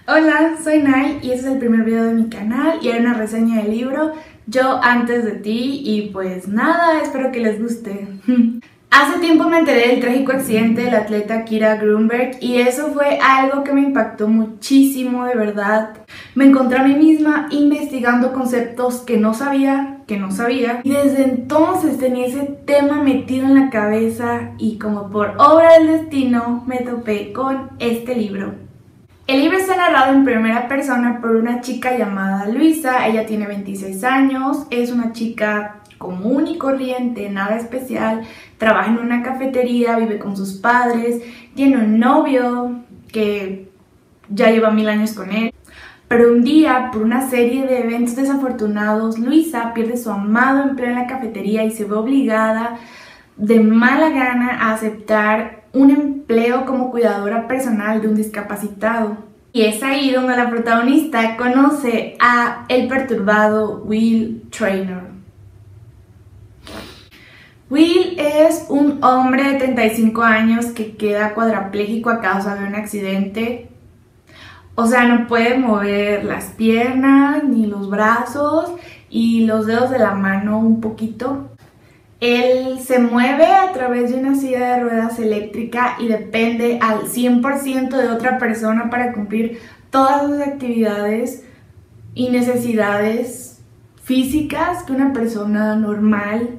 Hola, soy Nay y este es el primer video de mi canal y hay una reseña del libro Yo antes de ti y pues nada, espero que les guste. Hace tiempo me enteré del trágico accidente del atleta Kira Grünberg y eso fue algo que me impactó muchísimo, de verdad. Me encontré a mí misma investigando conceptos que no sabía y desde entonces tenía ese tema metido en la cabeza y como por obra del destino me topé con este libro. El libro está narrado en primera persona por una chica llamada Luisa. Ella tiene 26 años, es una chica común y corriente, nada especial, trabaja en una cafetería, vive con sus padres, tiene un novio que ya lleva 1000 años con él. Pero un día, por una serie de eventos desafortunados, Luisa pierde su amado empleo en la cafetería y se ve obligada de mala gana a aceptar un empleo como cuidadora personal de un discapacitado. Y es ahí donde la protagonista conoce a el perturbado Will Traynor. Will es un hombre de 35 años que queda cuadrapléjico a causa de un accidente. O sea, no puede mover las piernas ni los brazos y los dedos de la mano un poquito. Él se mueve a través de una silla de ruedas eléctrica y depende al 100% de otra persona para cumplir todas las actividades y necesidades físicas que una persona normal,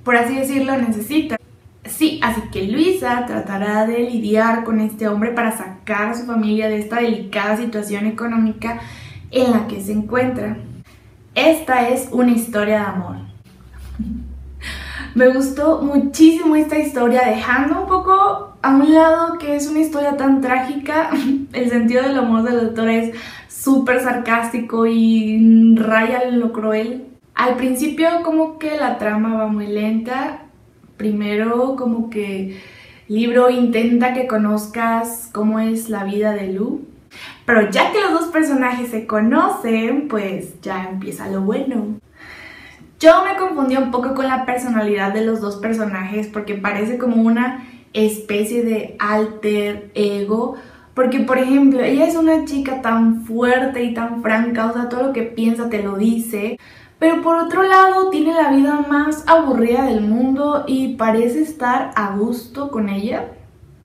por así decirlo, necesita. Sí, así que Luisa tratará de lidiar con este hombre para sacar a su familia de esta delicada situación económica en la que se encuentra. Esta es una historia de amor. Me gustó muchísimo esta historia, dejando un poco a un lado que es una historia tan trágica. El sentido del amor del autor es súper sarcástico y raya en lo cruel. Al principio como que la trama va muy lenta. Primero como que el libro intenta que conozcas cómo es la vida de Lou. Pero ya que los dos personajes se conocen, pues ya empieza lo bueno. Yo me confundí un poco con la personalidad de los dos personajes porque parece como una especie de alter ego. Porque, por ejemplo, ella es una chica tan fuerte y tan franca, o sea, todo lo que piensa te lo dice. Pero por otro lado, tiene la vida más aburrida del mundo y parece estar a gusto con ella.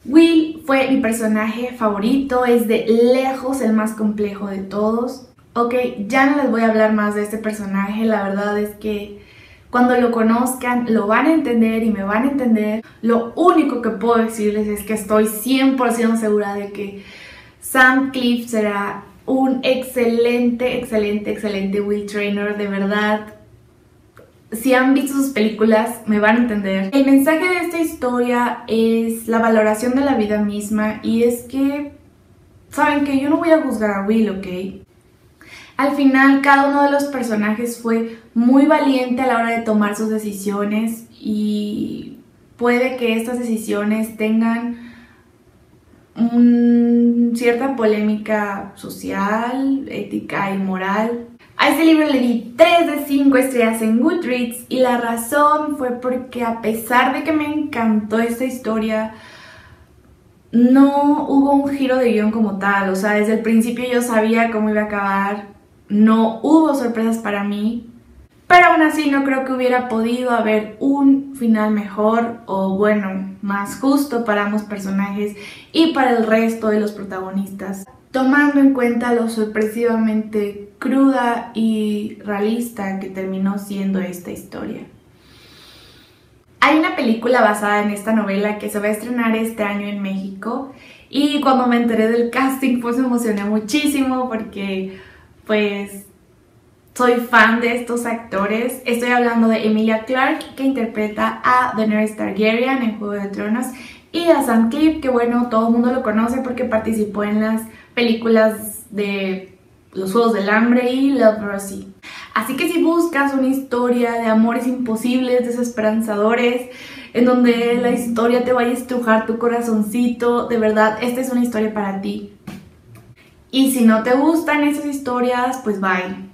Will fue mi personaje favorito, es de lejos el más complejo de todos. Ok, ya no les voy a hablar más de este personaje, la verdad es que cuando lo conozcan lo van a entender y me van a entender. Lo único que puedo decirles es que estoy 100% segura de que Sam Cliff será un excelente Will Traynor, de verdad. Si han visto sus películas me van a entender. El mensaje de esta historia es la valoración de la vida misma y es que, saben que yo no voy a juzgar a Will, ¿ok? Al final, cada uno de los personajes fue muy valiente a la hora de tomar sus decisiones y puede que estas decisiones tengan cierta polémica social, ética y moral. A este libro le di 3 de 5 estrellas en Goodreads y la razón fue porque a pesar de que me encantó esta historia, no hubo un giro de guión como tal. O sea, desde el principio yo sabía cómo iba a acabar. No hubo sorpresas para mí, pero aún así no creo que hubiera podido haber un final mejor o bueno, más justo para ambos personajes y para el resto de los protagonistas, tomando en cuenta lo sorpresivamente cruda y realista que terminó siendo esta historia. Hay una película basada en esta novela que se va a estrenar este año en México y cuando me enteré del casting pues me emocioné muchísimo porque pues soy fan de estos actores. Estoy hablando de Emilia Clarke, que interpreta a Daenerys Targaryen en Juego de Tronos, y a Sam Cliff, que bueno, todo el mundo lo conoce porque participó en las películas de Los Juegos del Hambre y Love, Rosie. Así que si buscas una historia de amores imposibles, desesperanzadores, en donde la historia te vaya a estrujar tu corazoncito, de verdad, esta es una historia para ti. Y si no te gustan esas historias, pues bye.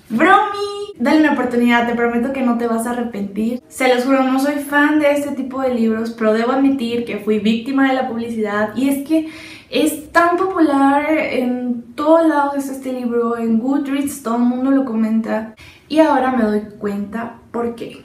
¡Bromi! Dale una oportunidad, te prometo que no te vas a arrepentir. Se los juro, no soy fan de este tipo de libros, pero debo admitir que fui víctima de la publicidad. Y es que Es tan popular, en todos lados está este libro, en Goodreads todo el mundo lo comenta y ahora me doy cuenta por qué.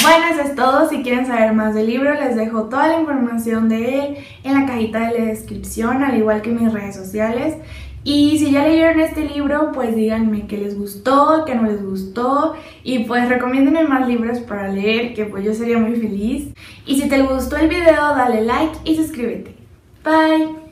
Bueno, eso es todo. Si quieren saber más del libro, les dejo toda la información de él en la cajita de la descripción, al igual que mis redes sociales. Y si ya leyeron este libro, pues díganme qué les gustó, qué no les gustó. Y pues recomiéndenme más libros para leer, que pues yo sería muy feliz. Y si te gustó el video, dale like y suscríbete. Bye.